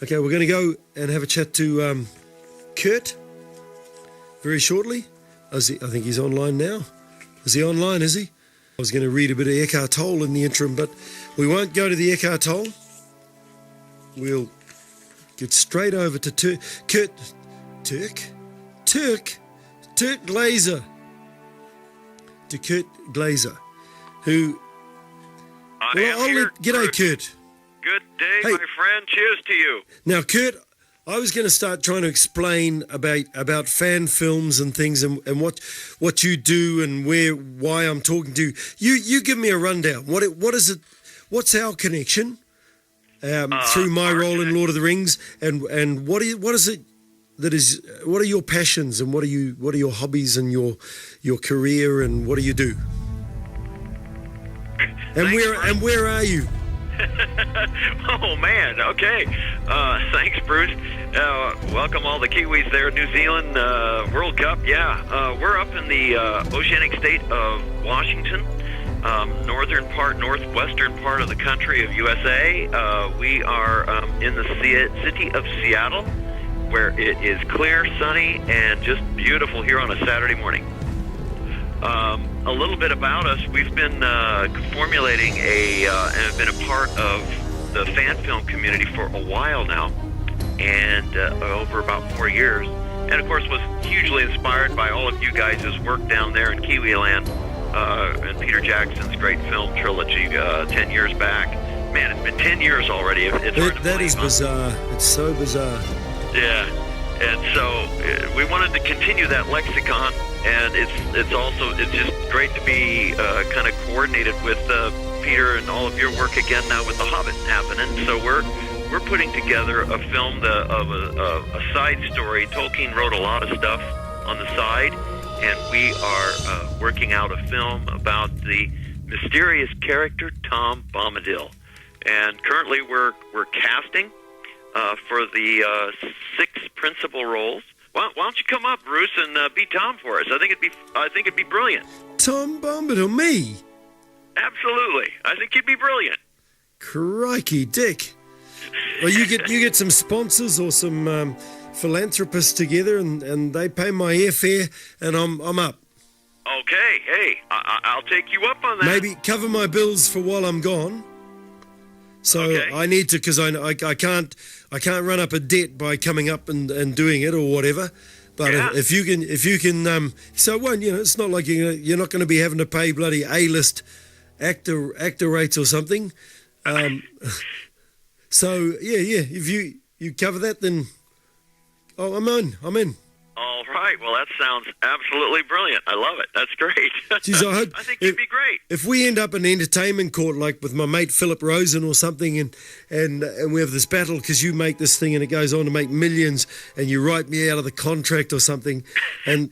Okay, we're going to go and have a chat to Kurt very shortly. I think he's online now. Is he online, is he? I was going to read a bit of Eckhart Tolle in the interim, but we won't go to the Eckhart Tolle. We'll get straight over to Turk Glazer. To Kurt Glazer, who... G'day, Kurt. Good day, my friend. Cheers to you. Now, Kurt, I was going to start trying to explain about fan films and things and what you do and why I'm talking to you. You give me a rundown. What is it? What's our connection through my role in Lord of the Rings and what is it that is? What are your passions and what are your hobbies and your career and what do you do? And where are you? Oh man, okay. Thanks, Bruce. Welcome all the Kiwis there, New Zealand World Cup. Yeah, we're up in the oceanic state of Washington, northwestern part of the country of USA. We are in the city of Seattle, where it is clear, sunny, and just beautiful here on a Saturday morning. A little bit about us. We've been formulating and have been a part of the fan film community for a while now, and over about 4 years. And of course was hugely inspired by all of you guys' work down there in Kiwi Land and Peter Jackson's great film trilogy 10 years back. Man, it's been 10 years already. It's hard to that is bizarre. It's so bizarre. Yeah. And so we wanted to continue that lexicon, and it's just great to be kind of coordinated with Peter and all of your work again now with The Hobbit happening. So we're putting together a film of a side story. Tolkien wrote a lot of stuff on the side, and we are working out a film about the mysterious character Tom Bombadil. And currently we're casting for the 6 principal roles. Why don't you come up, Bruce, and be Tom for us? I think it'd be brilliant. Tom Bombadil, me? Absolutely, I think you'd be brilliant. Crikey, Dick. Well, you get some sponsors or some philanthropists together, and they pay my airfare, and I'm up. Okay, hey, I'll take you up on that. Maybe cover my bills for while I'm gone. So okay. I need to, because I can't run up a debt by coming up and doing it or whatever. But yeah. if you can, so it won't, it's not like you're not going to be having to pay bloody A-list actor rates or something. So yeah, if you cover that, then I'm in. All right. Well, that sounds absolutely brilliant. I love it. That's great. Jeez, I think it'd be great. If we end up in entertainment court, like with my mate Philip Rosen or something, and we have this battle because you make this thing and it goes on to make millions, and you write me out of the contract or something, and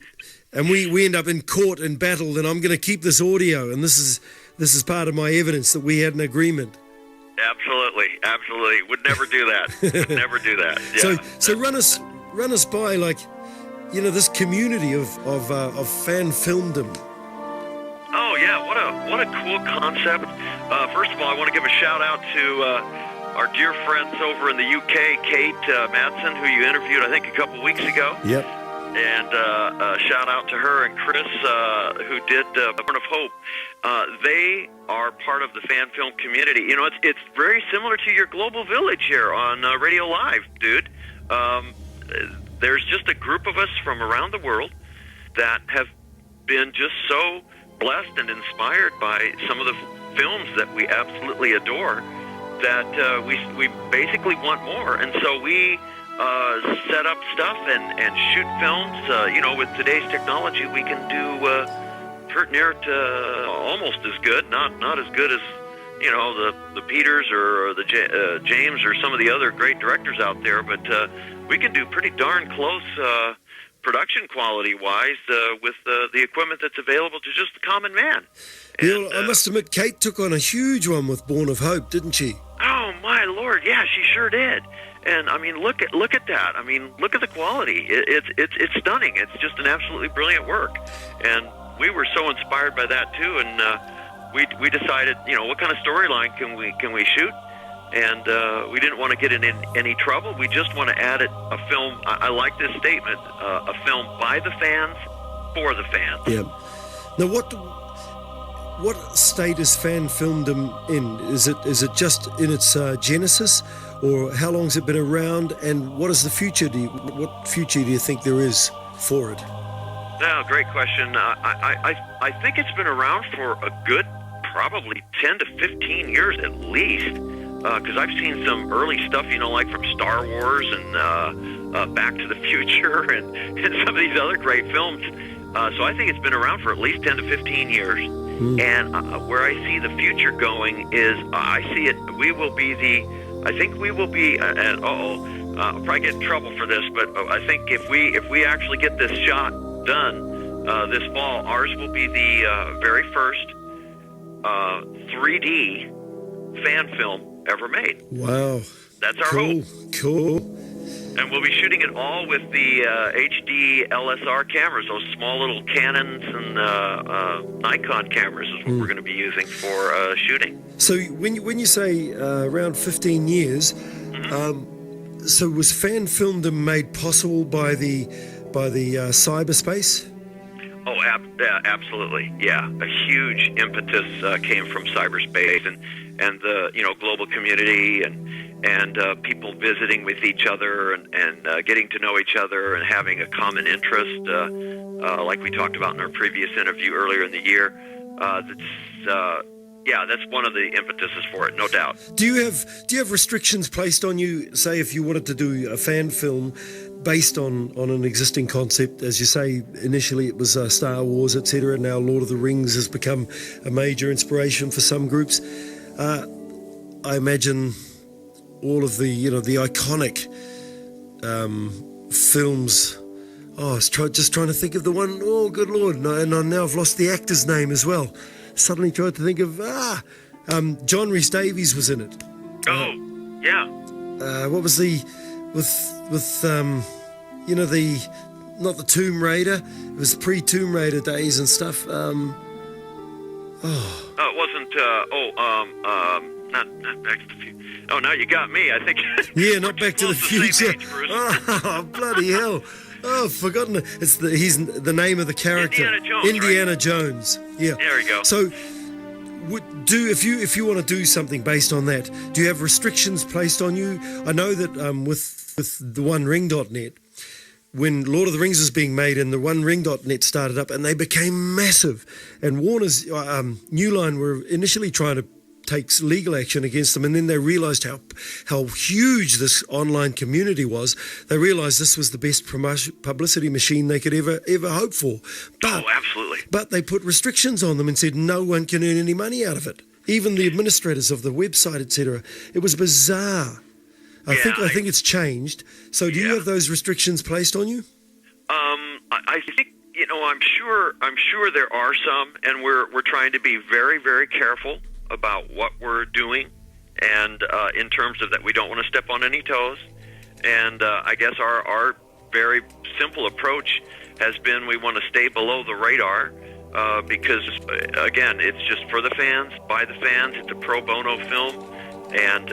we end up in court and battle, then I'm going to keep this audio, and this is part of my evidence that we had an agreement. Absolutely. Would never do that. Never do that. Yeah. So run us by, like, this community of fan filmdom. Oh yeah, what a cool concept. First of all, I want to give a shout out to our dear friends over in the UK, Kate Madsen, who you interviewed I think a couple weeks ago. Yep. And shout out to her and Chris, who did Born of Hope. They are part of the fan film community. It's very similar to your Global Village here on Radio Live, dude. There's just a group of us from around the world that have been just so blessed and inspired by some of the films that we absolutely adore that we basically want more. And so we set up stuff and shoot films. With today's technology, we can do pretty near to almost as good, not as good as the Peters or the James or some of the other great directors out there, but we can do pretty darn close production quality-wise with the equipment that's available to just the common man. And, I must admit, Kate took on a huge one with Born of Hope, didn't she? Oh my Lord, yeah, she sure did. And I mean, look at that. I mean, look at the quality. It's stunning. It's just an absolutely brilliant work. And we were so inspired by that too. And we decided, what kind of storyline can we shoot? and we didn't want to get in any trouble. We just want to add a film. I like this statement: a film by the fans, for the fans. Yeah. Now, what state is fan filmdom in? Is it just in its genesis, or how long has it been around? And what is the future? What future do you think there is for it? No, great question. I think it's been around for a good probably 10 to 15 years at least, because I've seen some early stuff, like from Star Wars and Back to the Future and some of these other great films. So I think it's been around for at least 10 to 15 years. And where I see the future going is I see it. I think we will be. I'll probably get in trouble for this, but I think if we actually get this shot done this fall, ours will be the very first 3D fan film ever made. Wow. That's our hope. Cool. And we'll be shooting it all with the HD LSR cameras, those small little Canons and Nikon cameras is what we're going to be using for shooting. So when you say around 15 years, so was fan filmdom made possible by the cyberspace? Oh, absolutely. Yeah, a huge impetus came from cyberspace and the global community and people visiting with each other and getting to know each other and having a common interest, like we talked about in our previous interview earlier in the year. That's one of the impetuses for it, no doubt. Do you have restrictions placed on you? Say, if you wanted to do a fan film based on an existing concept, as you say, initially it was Star Wars, etc. Now Lord of the Rings has become a major inspiration for some groups. I imagine all of the the iconic films. Oh, I was just trying to think of the one. Oh, good Lord! And now I've lost the actor's name as well. Suddenly tried to think of John Rhys Davies was in it. Oh, yeah. What was the with the not the Tomb Raider? It was pre-Tomb Raider days and stuff. It wasn't. Not Back to the Future. Oh, now you got me. I think. Yeah, not Back to the Future. Age, oh, bloody hell! Oh, I've forgotten. He's the name of the character. Indiana Jones. Yeah. There we go. So, if you want to do something based on that, do you have restrictions placed on you? I know that with the OneRing.net, when Lord of the Rings was being made and the OneRing.net started up and they became massive, and Warner's New Line were initially trying to takes legal action against them, and then they realized how huge this online community was. They realized this was the best publicity machine they could ever hope for. Absolutely. But they put restrictions on them and said no one can earn any money out of it. Even the administrators of the website, etc. It was bizarre. I think it's changed. So do you have those restrictions placed on you? I think I'm sure there are some, and we're trying to be very, very careful about what we're doing, and in terms of that, we don't want to step on any toes. And I guess our very simple approach has been we want to stay below the radar because, again, it's just for the fans, by the fans. It's a pro bono film, and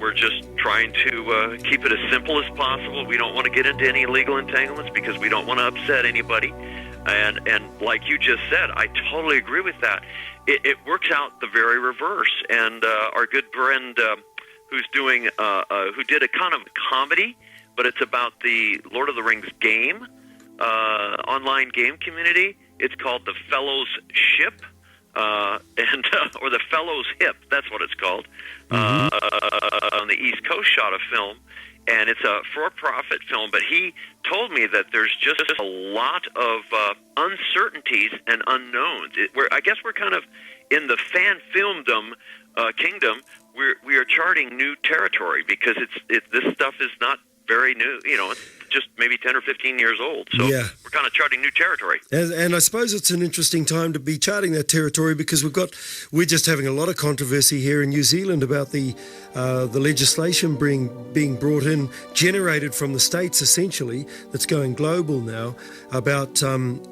we're just trying to keep it as simple as possible. We don't want to get into any legal entanglements because we don't want to upset anybody. And like you just said, I totally agree with that. It works out the very reverse. And our good friend who did a kind of comedy, but it's about the Lord of the Rings game, online game community. It's called The Fellowship, or The Fellow's Hip. That's what it's called. On the East Coast shot a film. And it's a for-profit film, but he told me that there's just a lot of uncertainties and unknowns. I guess we're kind of in the fan filmdom kingdom. We are charting new territory because this stuff is not very new. It's just maybe 10 or 15 years old. So we're kind of charting new territory. And I suppose it's an interesting time to be charting that territory because we're just having a lot of controversy here in New Zealand about the legislation being brought in, generated from the States essentially, that's going global now, about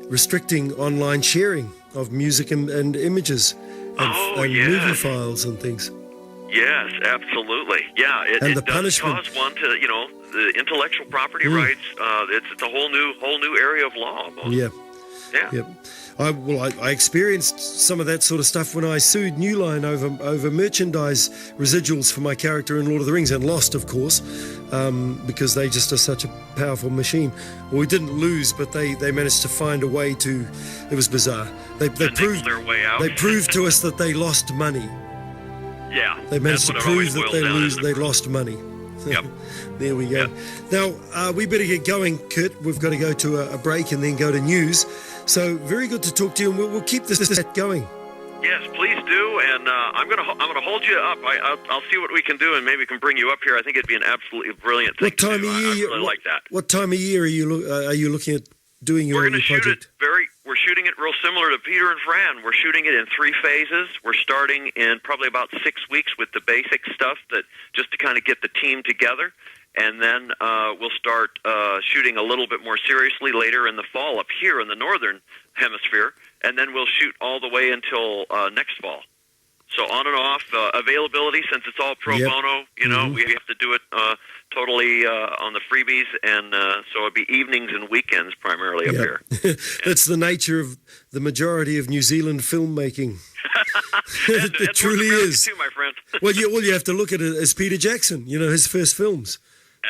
restricting online sharing of music and images and movie files and things. Yes, absolutely. Yeah, And it the does punishment. cause one to, the intellectual property rights. It's a whole new area of law. Almost. Yeah. Yeah. Yep. I experienced some of that sort of stuff when I sued New Line over merchandise residuals for my character in Lord of the Rings, and lost, of course, because they just are such a powerful machine. Well, we didn't lose, but they managed to find a way to. It was bizarre. They proved their way out. They proved to us that they lost money. Yeah. They managed to that's what it prove always that boils down they to. lost money. Yep. There we go. Yep. Now, we better get going, Kurt. We've got to go to a break and then go to news. So very good to talk to you, and we'll keep this going. Yes, please do, and I'm gonna hold you up. I'll see what we can do, and maybe we can bring you up here. I think it'd be an absolutely brilliant thing What time to do. of year? I really like that. What time of year are you looking at doing your We're going to shoot project? We're shooting it real similar to Peter and Fran. We're shooting it in 3 phases. We're starting in probably about 6 weeks with the basic stuff, that just to kind of get the team together, and then we'll start shooting a little bit more seriously later in the fall up here in the northern hemisphere, and then we'll shoot all the way until next fall. So on and off, availability, since it's all pro bono, we have to do it totally on the freebies, and so it'd be evenings and weekends primarily up here. That's the nature of the majority of New Zealand filmmaking. It truly is. Too, my friend. Well, you have to look at it as Peter Jackson, his first films.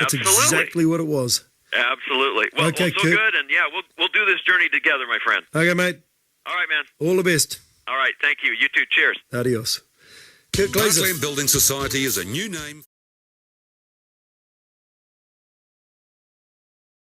That's Absolutely. exactly what it was. Absolutely. Well, Okay, so Kurt. good, and we'll do this journey together, my friend. Okay, mate. All right, man. All the best. All right, thank you. You too. Cheers. Adios. Kurt Glaser. Building Society is a new name.